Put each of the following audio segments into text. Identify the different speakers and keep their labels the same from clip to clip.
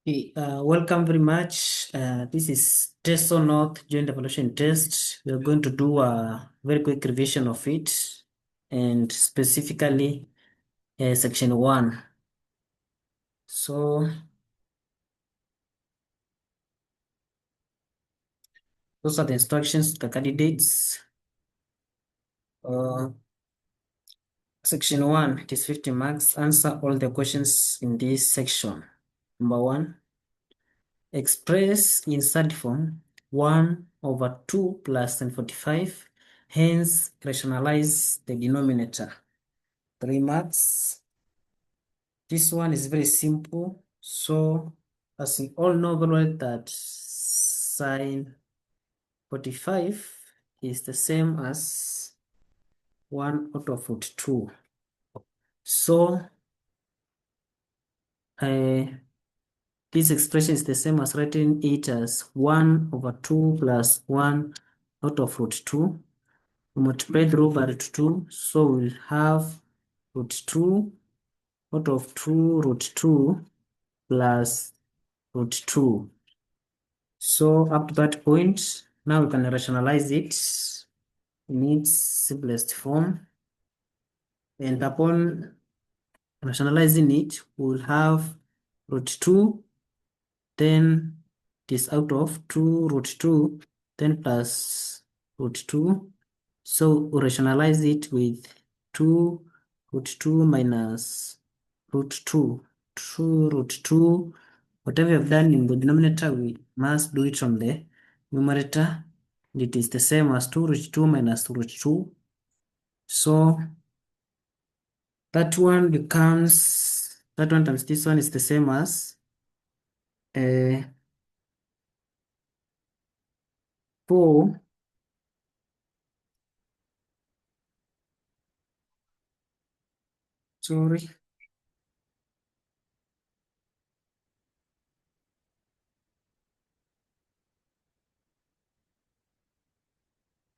Speaker 1: Okay, welcome very much. This is Teso North Joint Evaluation Test. We are going to do a very quick revision of it, and specifically section 1. So those are the instructions to the candidates. Section 1, it is 50 marks. Answer all the questions in this section. Number 1, express in third form 1 over 2 plus 45. Hence, rationalize the denominator. 3 marks. This one is very simple. So, as we all know very well that sine 45 is the same as 1 out of root 2. So, this expression is the same as writing it as 1 over 2 plus 1 out of root 2. We multiply through by root 2. So, we'll have root 2 out of 2 root 2 plus root 2. So up to that point, now we can rationalize it in its simplest form. And upon rationalizing it, we'll have root 2, then it is out of 2 root 2, then plus root 2. So we rationalize it with 2 root 2 minus root 2. 2 root 2. Whatever we have done in the denominator, we must do it on the numerator. It is the same as 2 root 2 minus root 2. So that one becomes, that one times this one is the same as 4 sorry.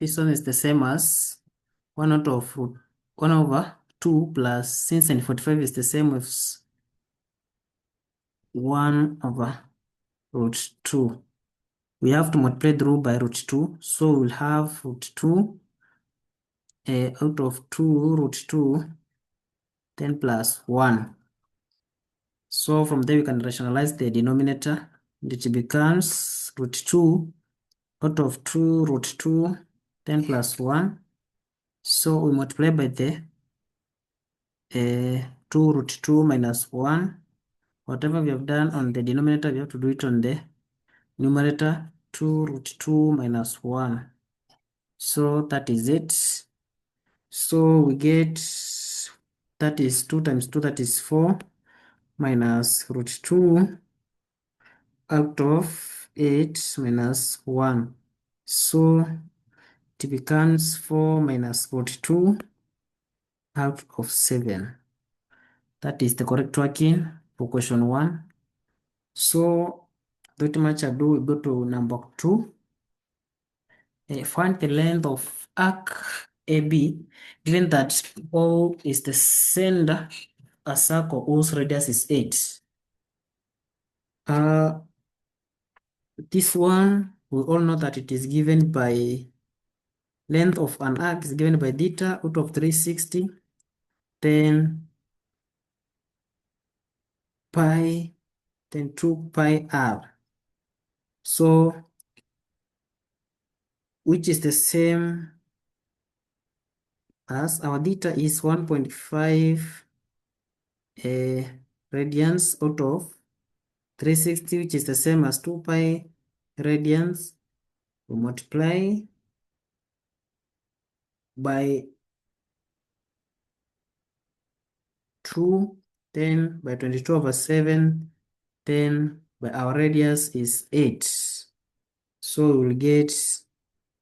Speaker 1: This one is the same as 1 out of 1 over 2 plus, since n 45 is the same as 1 over root 2. We have to multiply through by root 2. So we'll have root 2 out of 2 root 2, then plus 1. So from there we can rationalize the denominator. It becomes root 2 out of 2 root 2, then plus 1. So we multiply by the 2 root 2 minus 1. Whatever we have done on the denominator, we have to do it on the numerator. 2 root 2 minus 1. So that is it. So we get, that is 2 times 2, that is 4, minus root 2 out of 8 minus 1. So it becomes 4 minus root 2 out of 7. That is the correct working for question 1. So without much ado, we go to number 2. Find the length of arc AB given that O is the center, a circle whose radius is 8. This one, we all know that it is given by length of an arc is given by theta out of 360, then pi, then 2 pi r. So, which is the same as our theta is 1.5 radians out of 360, which is the same as 2 pi radians. We multiply by 2, then by 22 over 7, then by our radius is 8. So we will get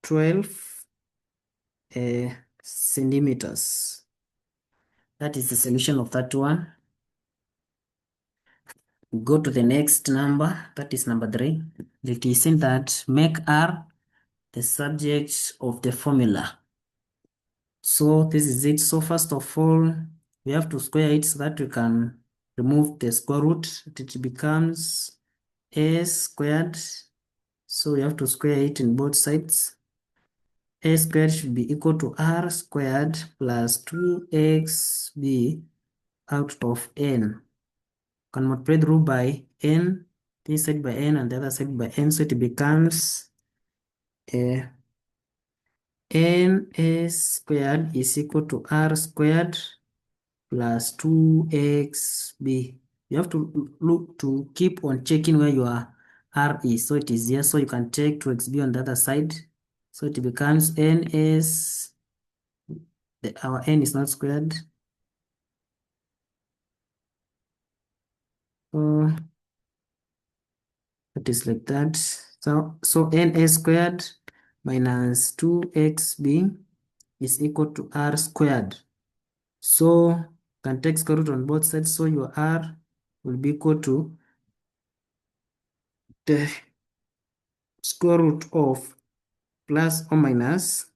Speaker 1: 12 centimeters. That is the solution of that one. Go to the next number, that is number 3. It is in that make R the subject of the formula. So this is it. So first of all, we have to square it so that we can remove the square root. It becomes a squared, so we have to square it in both sides. A squared should be equal to r squared plus 2xb out of n. Can multiply the rule by n, this side by n and the other side by n, so it becomes n a squared is equal to r squared plus 2xb. You have to look to keep on checking where your r is. So it is here. So you can take 2xb on the other side. So it becomes n is, our n is not squared. So it is like that. So n a squared minus 2xb is equal to r squared. So can take square root on both sides. So your r will be equal to the square root of plus or minus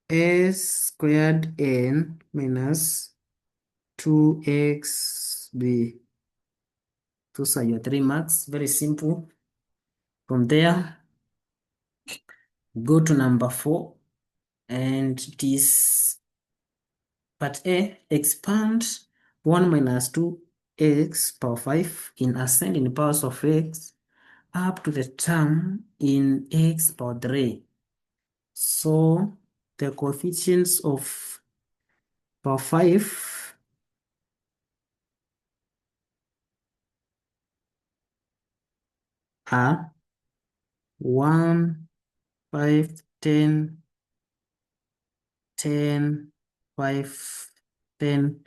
Speaker 1: a squared n minus 2xb. Those are your 3 marks. Very simple. From there, go to number 4, and it is part A. Expand 1 minus 2x power 5 in ascending powers of x up to the term in x power 3. So the coefficients of power 5 are 1, 5, 10, 10, 5, 10.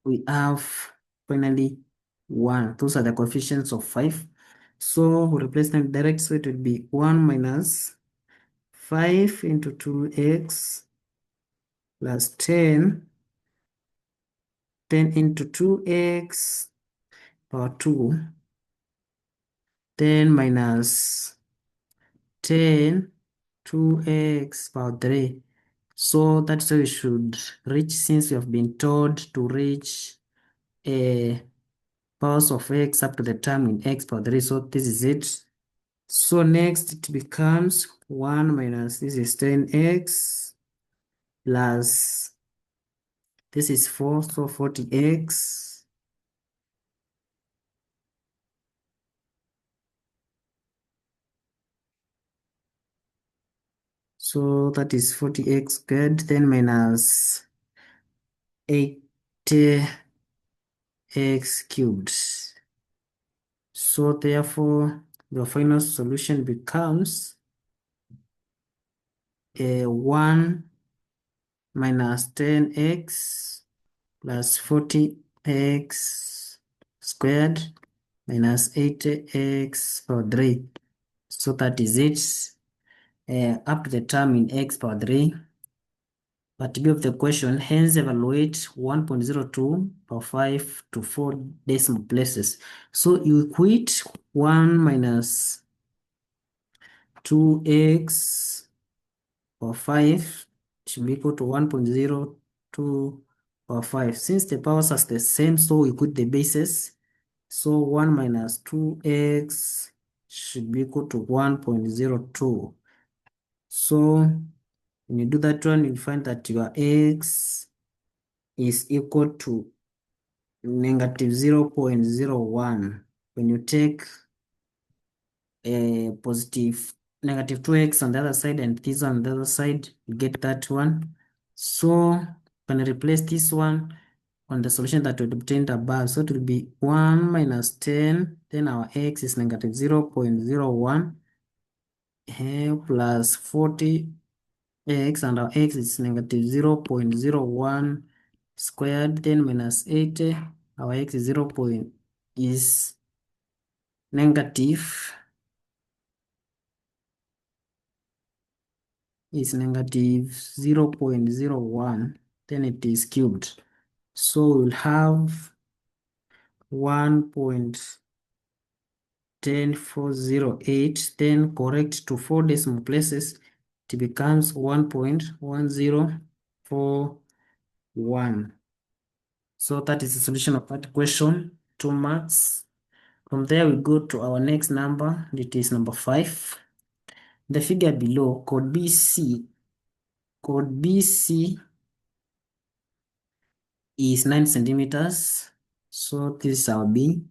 Speaker 1: We have finally 1. Those are the coefficients of 5. So we replace them direct, so it would be 1 minus 5 into 2x plus 10, 10 into 2x power 2, 10 minus 10, 2x power 3. So that's how we should reach, since we have been told to reach a powers of x up to the term in x power 3. So this is it. So next it becomes 1 minus, this is 10x plus, this is 4, so 40x so that is 40x squared, then minus 80x cubed. So therefore, the final solution becomes 1 minus 10x plus 40x squared minus 80x power 3. So that is it. Up to the term in x power 3. Part B of the question, hence evaluate 1.02 power 5 to 4 decimal places. So you equate 1 minus 2x power 5 should be equal to 1.02 power 5. Since the powers are the same, so we equate the bases. So 1 minus 2x should be equal to 1.02. So when you do that one, you'll find that your x is equal to negative 0.01. When you take a positive negative 2x on the other side and this on the other side, you get that one. So when I replace this one on the solution that we obtained above, so it will be 1 minus 10, then our x is negative 0.01 plus 40x, and our x is negative 0.01 squared, then minus 80, our x is is negative 0.01, then it is cubed. So we'll have 1.10408, then correct to 4 decimal places, it becomes 1.1041. So that is the solution of that question, 2 marks. From there, we go to our next number, it is number 5. The figure below, code BC is 9 centimeters. So this is our B.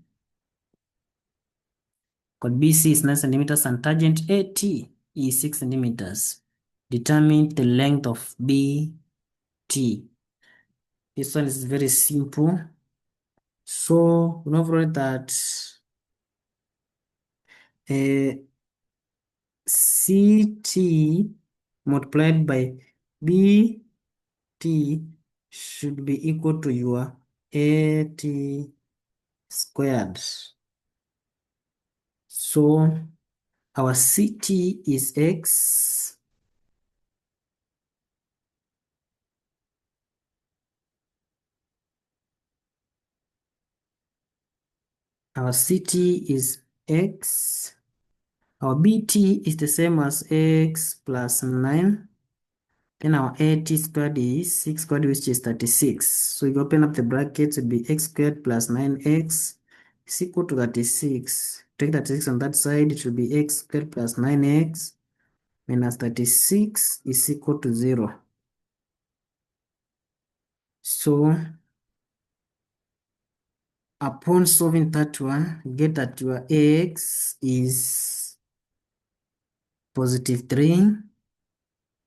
Speaker 1: Code BC is 9 centimeters and tangent AT is 6 centimeters. Determine the length of BT. This one is very simple. So we know that CT multiplied by BT should be equal to your AT squared. So our CT is X. Our CT is X. Our BT is the same as X plus 9. Then our AT squared is 6 squared, which is 36. So if you open up the brackets, it will be X squared plus 9X is equal to 36. Take 36 on that side, it will be X squared plus 9X minus 36 is equal to 0. So upon solving that one, you get that your X is positive 3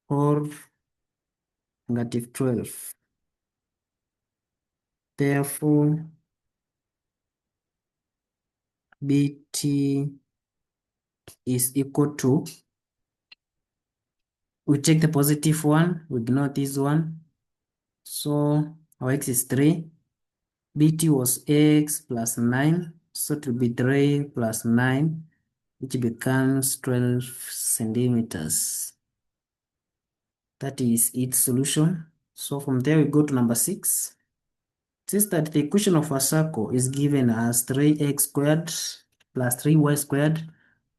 Speaker 1: or negative 12. Therefore, BT is equal to, we take the positive one, we ignore this one. So our X is 3. BT was X plus 9. So it will be 3 plus 9, which becomes 12 centimeters. That is its solution. So from there, we go to number 6. It says that the equation of a circle is given as 3x squared plus 3y squared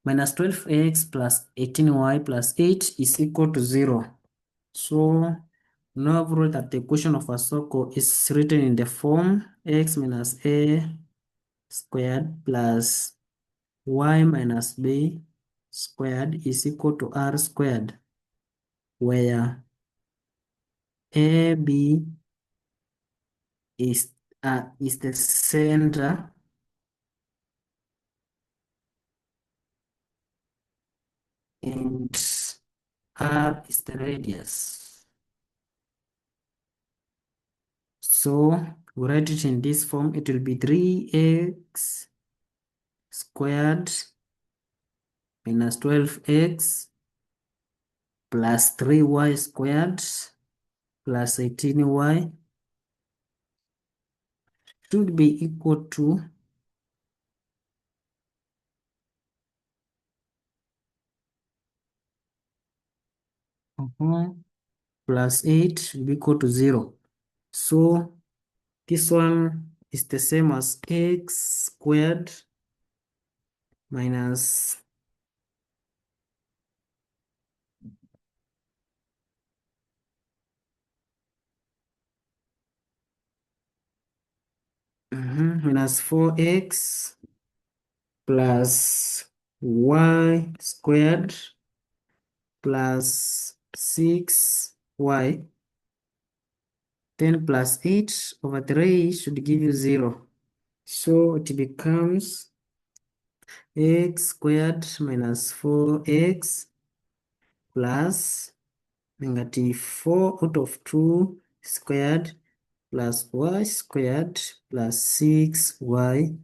Speaker 1: minus 12x plus 18y plus 8 is equal to 0. So now I've wrote that the equation of a circle is written in the form x minus a squared plus y minus b squared is equal to r squared, where AB is the center and R is the radius. So we write it in this form, it will be 3x squared minus 12x plus 3y squared plus 18y should be equal to plus 8 should be equal to 0. So this one is the same as x squared minus minus 4x plus y squared plus 6y, then plus 8 over 3 should give you 0. So it becomes x squared minus 4x plus negative 4 out of 2 squared plus y squared plus 6y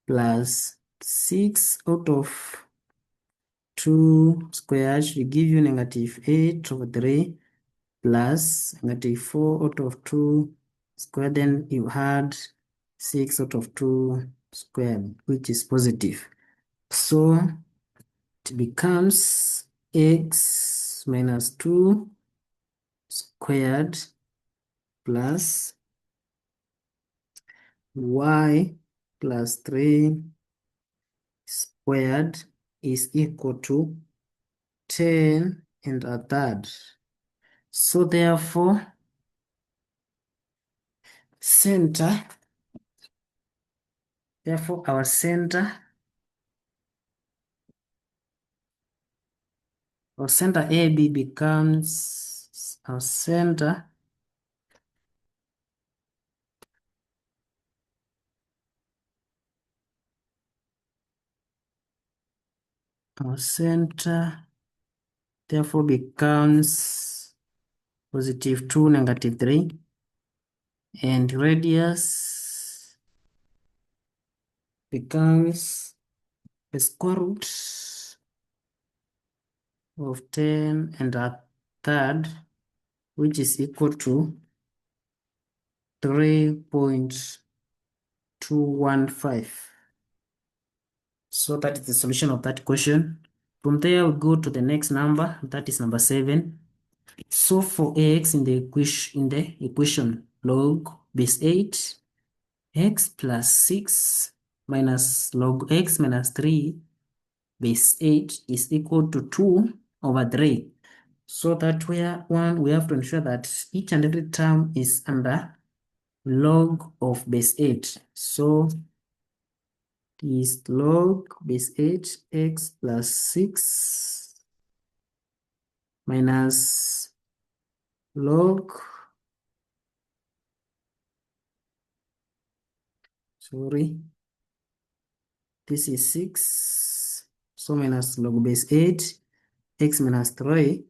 Speaker 1: plus 6 out of 2 squared should give you negative 8 over 3 plus negative 4 out of 2 squared. Then you had 6 out of 2 squared, which is positive. So it becomes x minus 2 squared plus y plus 3 squared is equal to 10 and a third. So therefore, center. Therefore, our center AB becomes our center therefore becomes +2, -3, and radius becomes the square root of 10 and a third, which is equal to 3.215. So that is the solution of that question. From there, we go to the next number, that is number 7. So for x in the equation log base 8, x plus 6 minus log x minus 3 base 8 is equal to 2/3. So that we have to ensure that each and every term is under log of base 8. So is log base 8 x plus 6 minus log, this is 6, so minus log base 8 x minus 3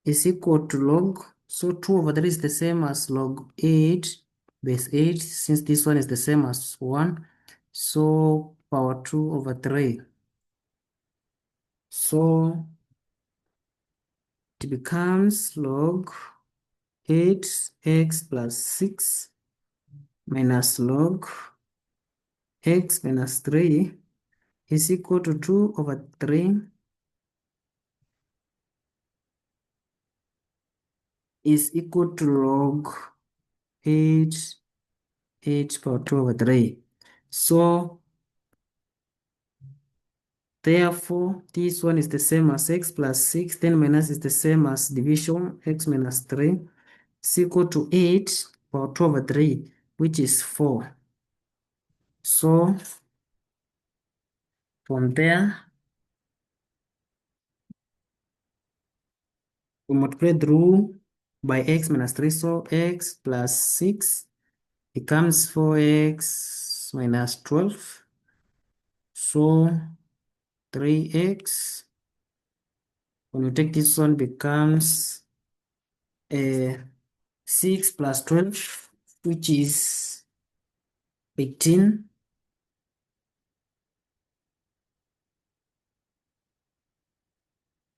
Speaker 1: is equal to log, so 2/3 is the same as log 8 base 8, since this one is the same as 1, so power 2/3. So it becomes log 8x plus 6 minus log x minus 3 is equal to 2/3 is equal to log 8 power 2/3. So therefore this one is the same as x plus 6, then minus is the same as division, x minus 3 is equal to 8 power 2/3, which is 4. So from there, we multiply through by x minus 3, so x plus 6 becomes 4x minus 12, so 3x, when you take this one becomes 6 plus 12, which is 18.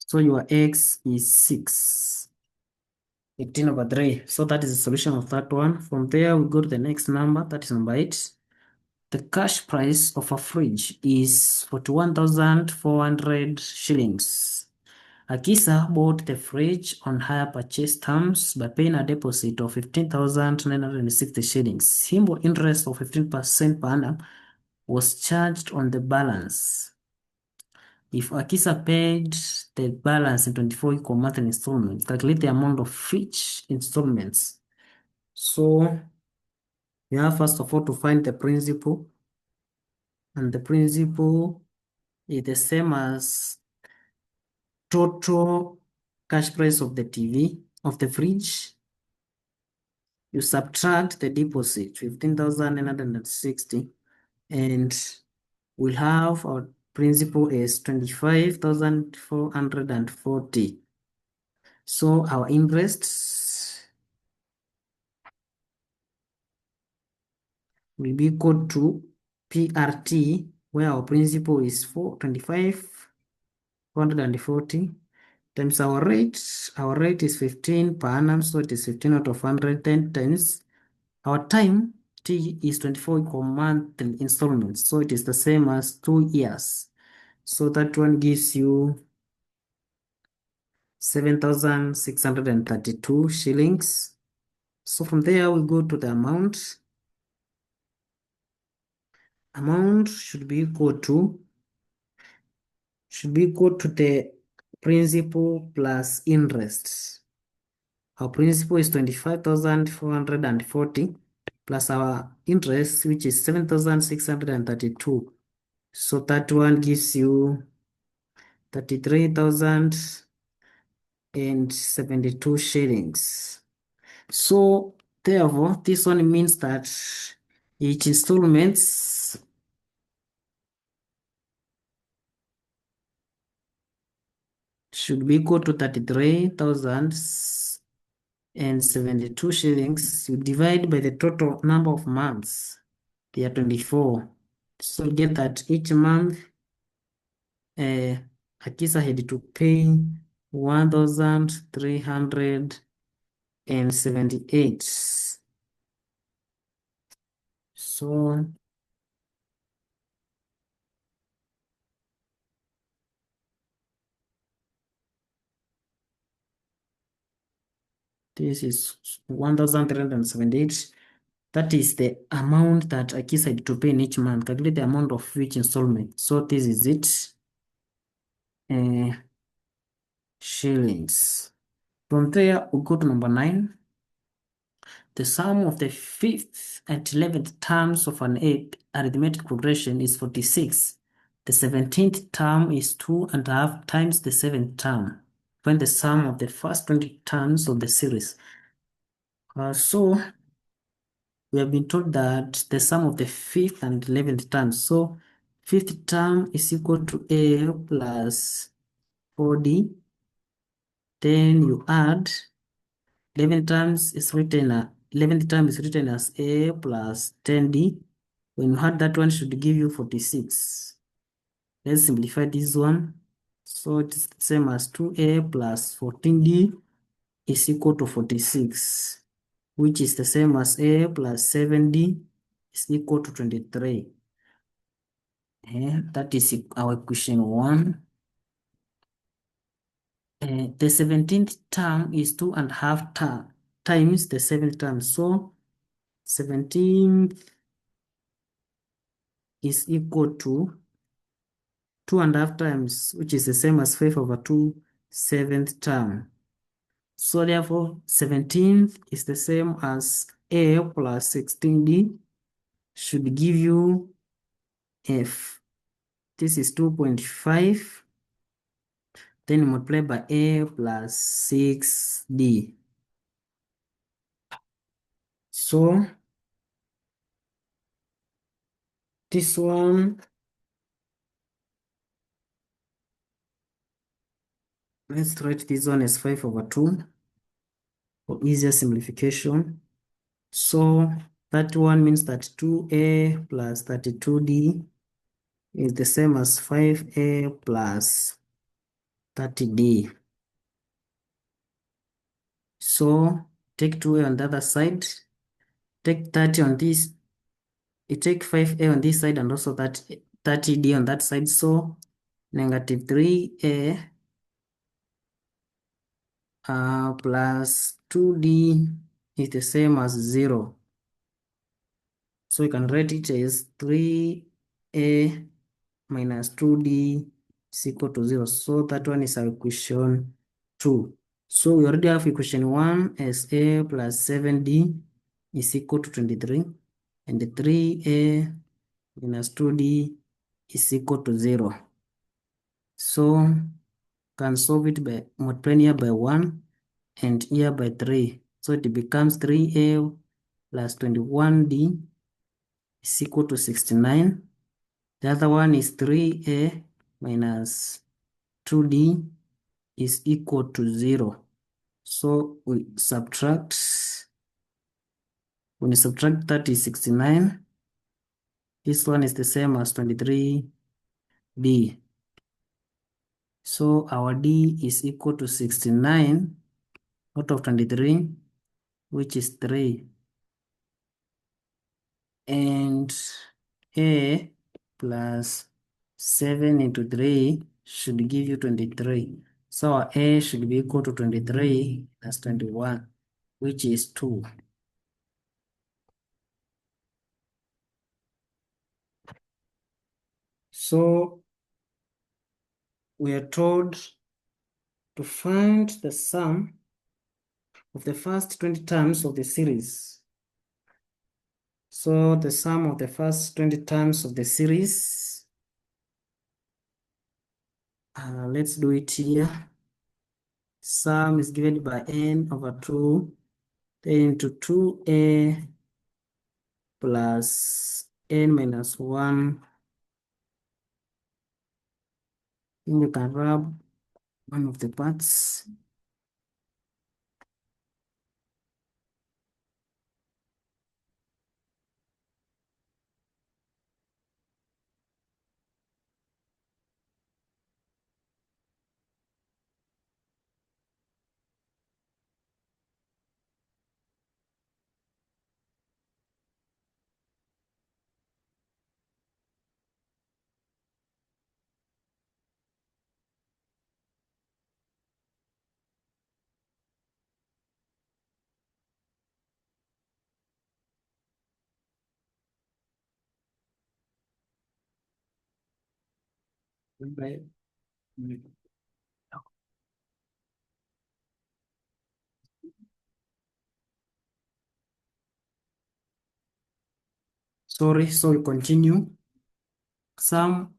Speaker 1: So your x is 6, 18/3. So that is the solution of that one. From there, we go to the next number, that is number 8. The cash price of a fridge is 41,400 shillings. Kcse bought the fridge on hire purchase terms by paying a deposit of 15,960 shillings. Simple interest of 15% per annum was charged on the balance. If Kcse paid the balance in 24 equal monthly installments, calculate the amount of each installments. So we have first of all to find the principal, and the principal is the same as total cash price of the TV, of the fridge. You subtract the deposit, 15,960, and we'll have our principal is 25,440. So our interest will be equal to PRT, where our principal is 25,440 times our rate. Our rate is 15 per annum, so it is 15 out of 100, 10 times our time, T is 24 equal monthly installments, so it is the same as 2 years. So that one gives you 7,632 shillings. So from there, we go to the amount. Amount should be equal to the principal plus interest. Our principal is 25,440 plus our interest, which is 7,632. So that one gives you 33,072 shillings. So therefore, this one means that each installments should be equal to 33,072 shillings. You divide by the total number of months. They are 24. So you get that each month, Kcse had to pay 1,378. So this is 1,378. That is the amount that Kcse had to pay in each month. Calculate the amount of each installment. So this is it. Shillings. From there, we go to number 9. The sum of the 5th and 11th terms of an arithmetic progression is 46. The 17th term is 2.5 times the 7th term. Find the sum of the first 20 terms of the series. So we have been told that the sum of the 5th and 11th terms. So 5th term is equal to A plus 4D. Then you add 11th term is written as A plus 10D. When you add that one, should give you 46. Let's simplify this one. So it's the same as 2A plus 14D is equal to 46, which is the same as A plus 7D is equal to 23. That is our equation 1. The 17th term is 2.5 times the 7th term. So 17th is equal to 2.5 times, which is the same as 5/2 7th term. So therefore, 17th is the same as A plus 16D should give you F. This is 2.5. Then multiply by A plus 6D. So this one, let's write this one as 5/2 for easier simplification. So that one means that 2A plus 32D is the same as 5A plus 30D. So take 2A on the other side, take 30 on this, you take 5A on this side and also that 30D on that side. So negative 3A plus 2D is the same as 0. So you can write it as 3A minus 2D is equal to 0. So that one is our equation 2. So we already have equation 1 as A plus 7D is equal to 23. And the 3A minus 2D is equal to 0. So can solve it by multiplying here by 1 and here by 3. So it becomes 3A plus 21D is equal to 69. The other one is 3A minus 2D is equal to 0. So when you subtract that is 69. This one is the same as 23D. So our D is equal to 69 out of 23, which is 3. And A plus 7 into 3 should give you 23. So our A should be equal to 23 plus 21, which is 2. So we are told to find the sum of the first 20 terms of the series. So the sum of the first 20 terms of the series, let's do it here. Sum is given by n over 2 then into 2a plus n minus 1. Then you can rub one of the parts. Right. Sorry, so we continue. Sum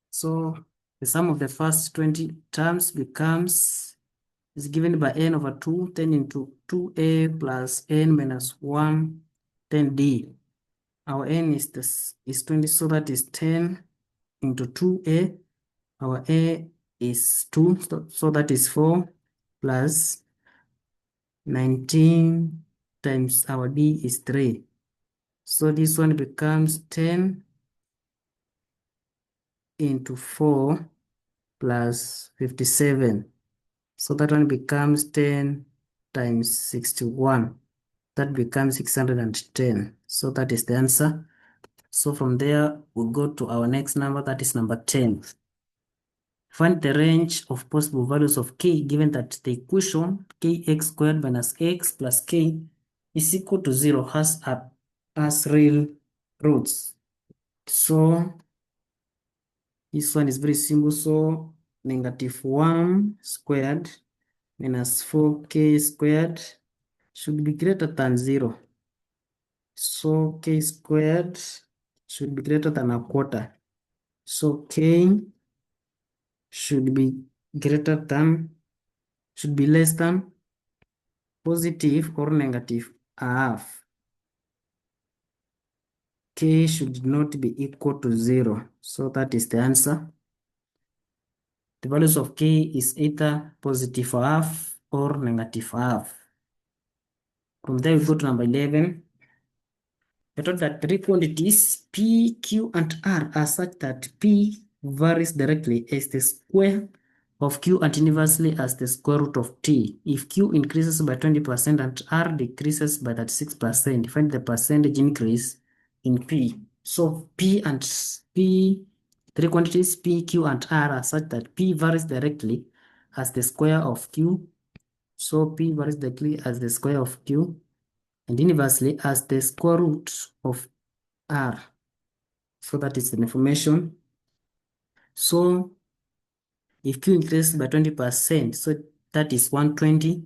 Speaker 1: So the sum of the first 20 terms is given by n over 2, then into 2a plus n minus 1, then d. Our n is 20, so that is 10 into 2a. Our a is 2, so that is 4 plus 19 times our d is 3. So this one becomes 10 into 4 plus 57. So that one becomes 10 times 61. That becomes 610. So that is the answer. So from there, we'll go to our next number, that is number 10. Find the range of possible values of k given that the equation kx squared minus x plus k is equal to 0 has real roots. So this one is very simple. So negative 1 squared minus 4k squared should be greater than 0. So k squared should be greater than a quarter. So k should be should be less than positive or negative a half. K should not be equal to 0. So that is the answer. The values of k is either positive a half or negative a half. From there, we go to number 11. We're told that three quantities P, Q, and R are such that P varies directly as the square of Q and inversely as the square root of T. If Q increases by 20% and R decreases by 36%, find the percentage increase in P. So three quantities P, Q, and R are such that P varies directly as the square of Q. So P varies directly as the square of Q and inversely as the square root of R. So that is the information. So if Q increases by 20%, so that is 120,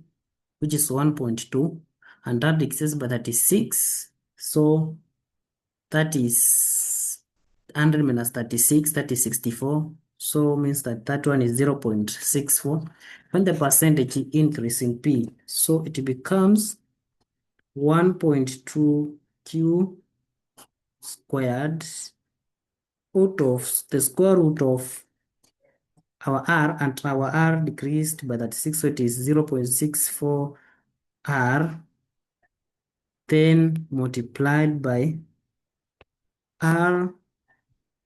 Speaker 1: which is 1.2, and that decreases by 36. So that is 100 minus 36, that is 64. So means that that one is 0.64. When the percentage increase in P, so it becomes 1.2 Q squared out of the square root of our R, and our R decreased by 36, so it is 0.64 R, then multiplied by R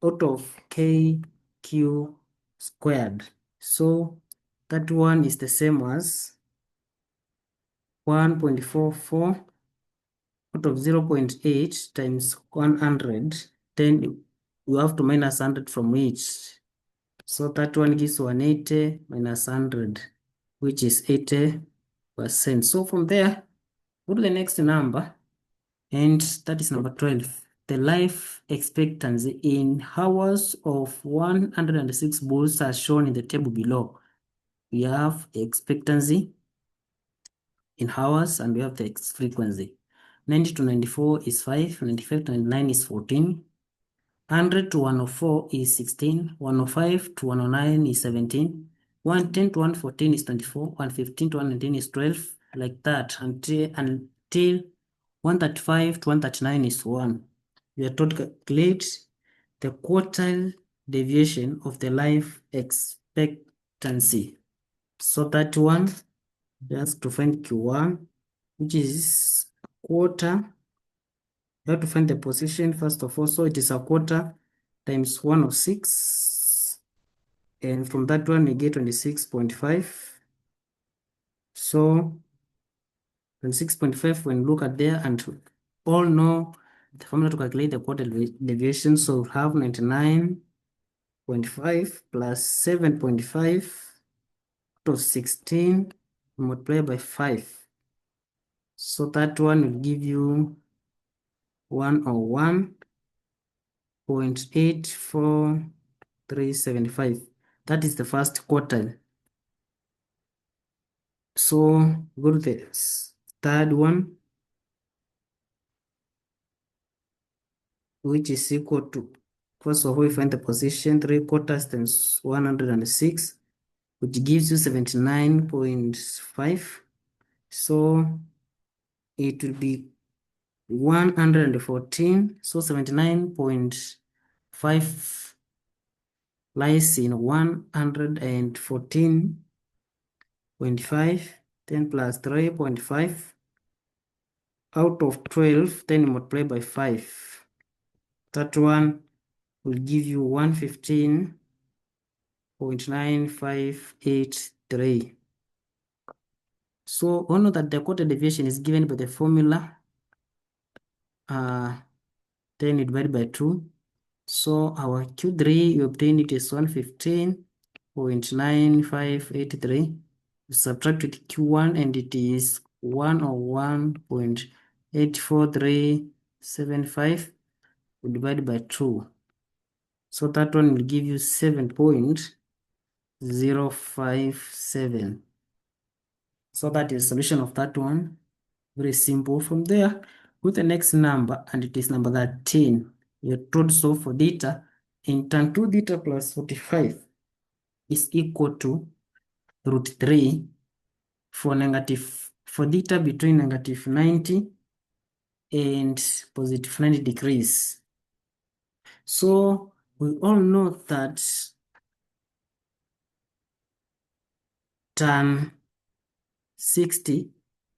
Speaker 1: out of KQ squared. So that one is the same as 1.44 out of 0.8 times 100, then you have to minus 100 from each. So that one gives 180 minus 100, which is 80%. So from there, go to the next number, and that is number 12. the life expectancy in hours of 106 bulls as shown in the table below. We have expectancy in hours and we have the frequency. 90 to 94 is 5, 95 to 99 is 14, 100 to 104 is 16, 105 to 109 is 17, 110 to 114 is 24, 115 to 119 is 12, like that until 135 to 139 is 1. We are told to calculate the quartile deviation of the life expectancy. So that one, just to find Q1, which is a quarter. You have to find the position first of all. So it is a quarter times 106. And from that one, we get 26.5. So 26.5, when you look at there, and all know the formula to calculate the quarter deviation. So we have 99.5 plus 7.5 to 16 multiplied by 5. So that one will give you 101.84375. That is the first quartile. So go to the third one, which is equal to, first of all, we find the position, 3 quarters times 106, which gives you 79.5. So it will be 114. So 79.5 lies in 114.5, 10 plus 3.5 out of 12, then multiply by 5. That one will give you 115.9583. So we know that the quarter deviation is given by the formula 10 divided by 2. So our Q3 we obtained it is 115.9583. We subtract with Q1 and it is 101.84375. We divide by 2. So that one will give you 7.057. So that is the solution of that one. Very simple. From there, with the next number, and it is number 13. We are told so for theta in tan 2 theta plus 45 is equal to root 3 for theta between negative 90 and positive 90 degrees. So we all know that tan 60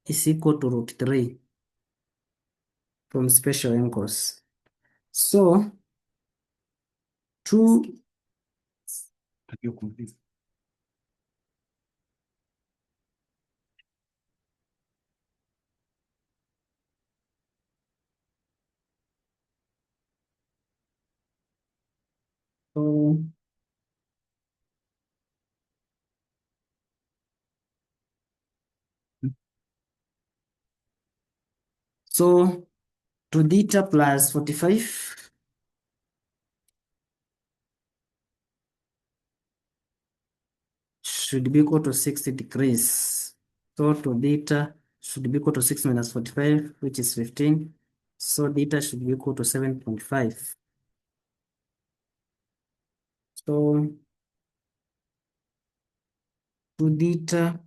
Speaker 1: is equal to root 3 from special angles. So so so 2 theta plus 45 should be equal to 60 degrees. So 2 theta should be equal to 6 minus 45, which is 15. So theta should be equal to 7.5. So 2 theta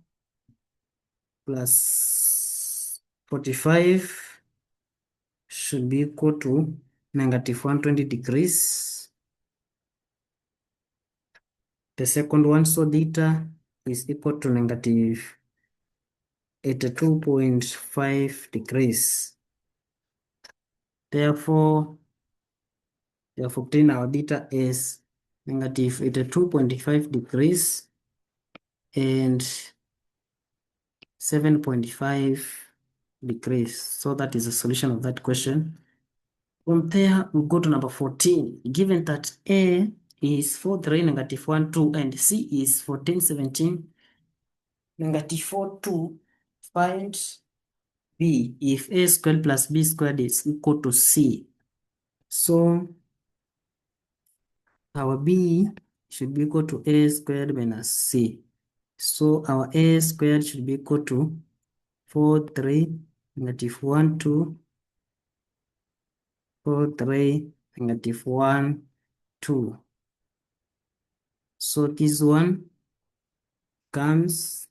Speaker 1: plus 45 should be equal to negative 120 degrees. The second one, so theta is equal to negative 82.5 degrees. Therefore, obtain our theta is negative 82.5 degrees and 7.5 degrees. So that is the solution of that question. From there, we go to number 14. Given that A is 4, 3, negative 1, 2, and C is 14, 17, negative 4, 2, find B if A squared plus B squared is equal to C. So our B should be equal to A squared minus C. So our A squared should be equal to 4, 3, negative 1, 2, 4, 3, negative 1, 2. So this one comes,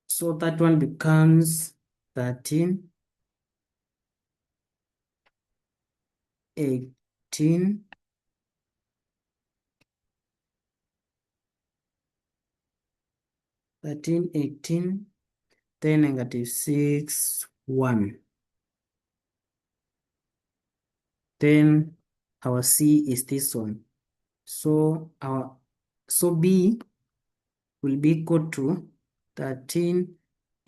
Speaker 1: so that one becomes 13, 18, 13, 18, then negative 6, 1. Then our C is this one. So B will be equal to 13,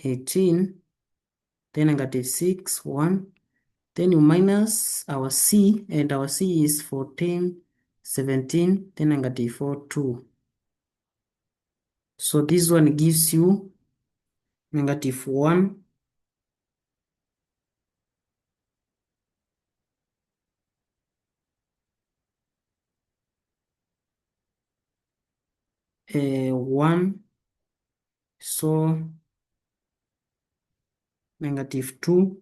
Speaker 1: 18, then negative 6, 1. Then you minus our C, and our C is 14, 17, then negative 4, 2. So this one gives you negative 1, 1, so negative 2,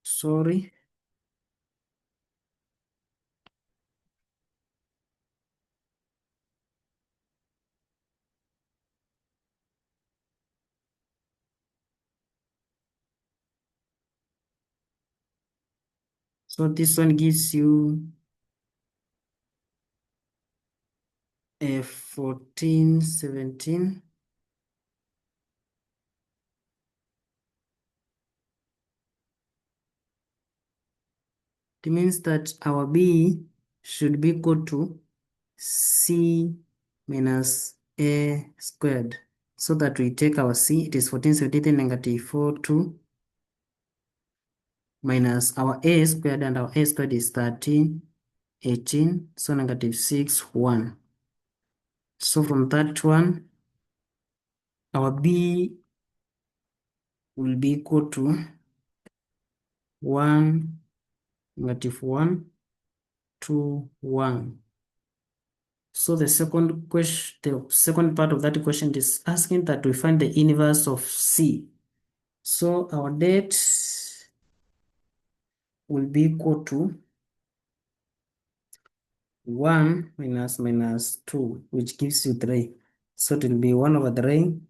Speaker 1: sorry, so this one gives you a 14, 17. It means that our B should be equal to C minus A squared. So that we take our C, it is 14, 17, negative 4, 2, minus our A squared, and our A squared is 13, 18, so negative 6, 1. So from that one, our B will be equal to 1, negative 1, 2, 1. So the second question, the second part of that question is asking that we find the inverse of C. So our date will be equal to 1 minus 2, which gives you 3. So it will be 1 over 3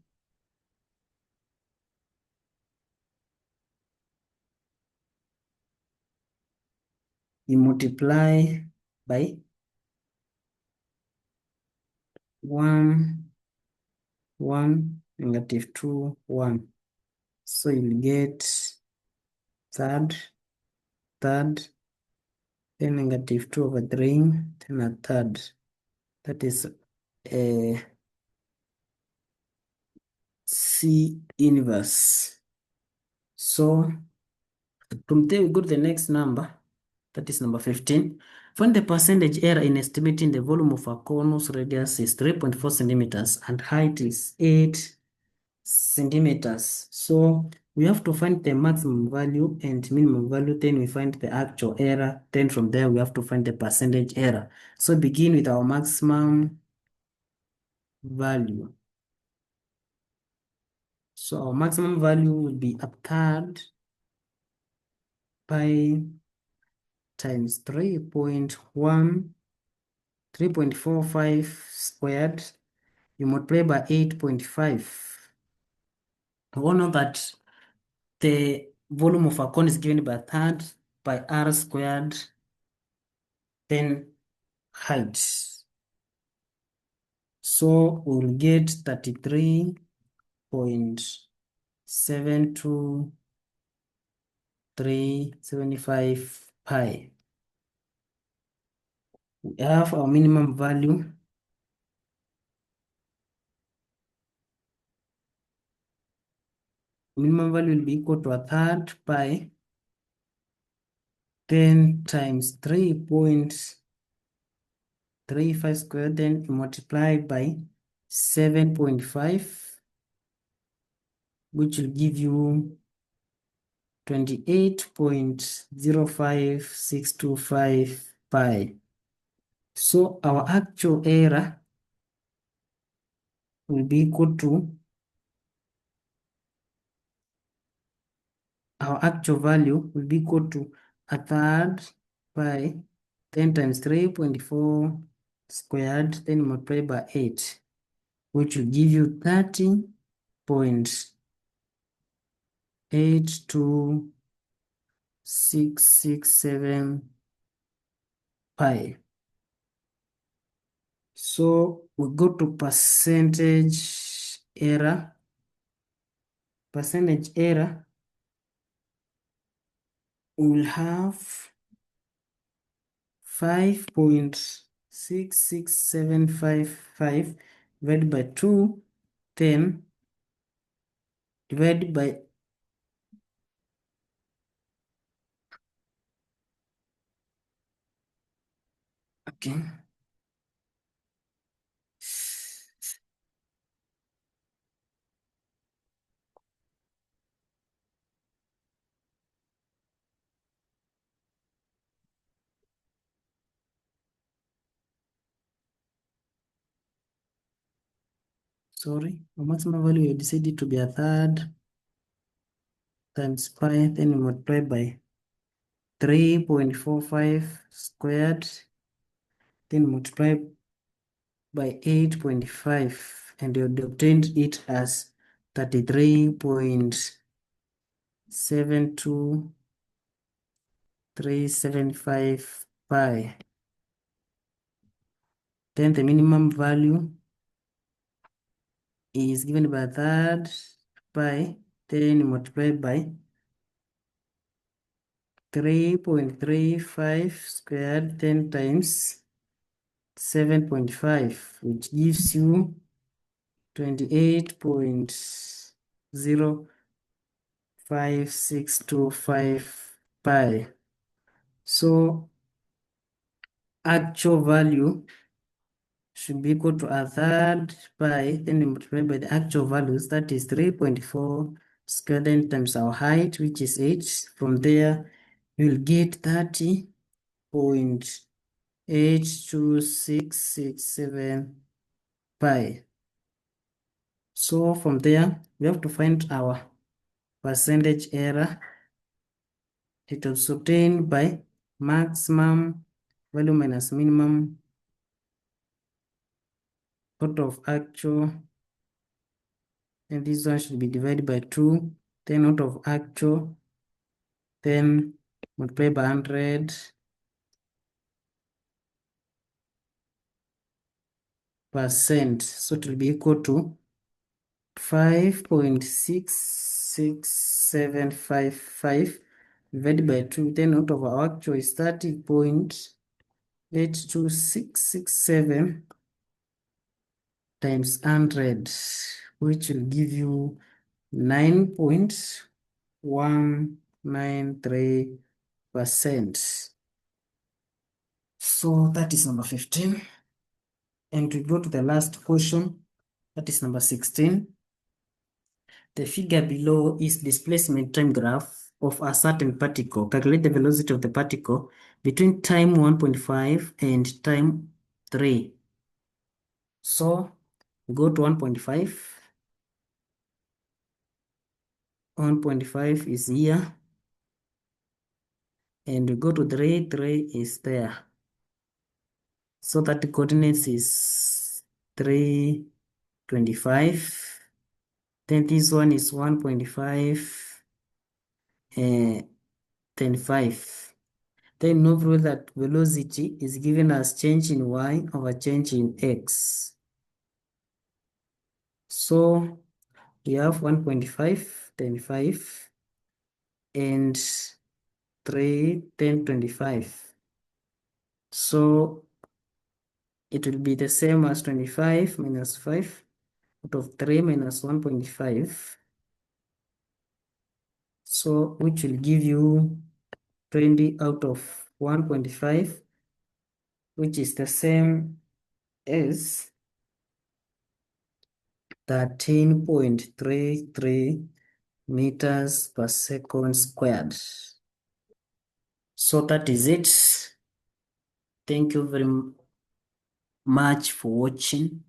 Speaker 1: you multiply by 1, 1, negative 2, 1. So you'll get third, then negative 2 over 3, then a third. That is a C inverse. So from there we go to the next number, that is number 15. Find the percentage error in estimating the volume of a cone whose radius is 3.4 centimeters and height is 8 centimeters. So we have to find the maximum value and minimum value, then we find the actual error. Then from there we have to find the percentage error. So begin with our maximum value. So our maximum value will be a third pi times 3.45 squared. You multiply by 8.5. We all know that the volume of a cone is given by a third by r squared, then height. So we'll get 33.72375 pi. We have our minimum value. Minimum value will be equal to a third pi 10 times 3.35 squared, then multiply by 7.5, which will give you 28.05625 pi. So our actual error will be equal to, our actual value will be equal to a third pi 10 times 3.4 squared, then multiply by 8, which will give you 30.82667 pi. So we go to percentage error. Percentage error will have 5.66755 divided by 2, then divided by, okay, sorry, the maximum value you decided to be a third times pi, then you multiply by 3.45 squared, then multiply by 8.5, and you obtained it as 33.72375 pi. Then the minimum value is given by third pi, then multiply by 3.35 squared 10 times 7.5, which gives you 28.05625 pi. So actual value should be equal to a third pi, then you multiply by the actual values, that is 3.4 squared 10 times our height, which is 8. From there, you'll get 30.82667 pi. So from there, we have to find our percentage error. It was obtained by maximum value minus minimum out of actual, and this one should be divided by 2, then out of actual, then multiply by 100%. So it will be equal to 5.66755 divided by 2, then out of our actual is 30.82667 times 100, which will give you 9.193%. So that is number 15. And we go to the last question, that is number 16. The figure below is displacement time graph of a certain particle. Calculate the velocity of the particle between time 1.5 and time 3. So go to 1.5. 1.5 is here. And we go to 3, 3 is there. So that the coordinates is 325. Then this one is 1.5 and then 5. Then note that velocity is given as change in y over change in x. So we have 1.5, then 5, and 3, then 25. So it will be the same as 25 minus 5 out of 3 minus 1.5. So which will give you 20 out of 1.5, which is the same as 13.33 meters per second squared. So that is it. Thank you very much for watching.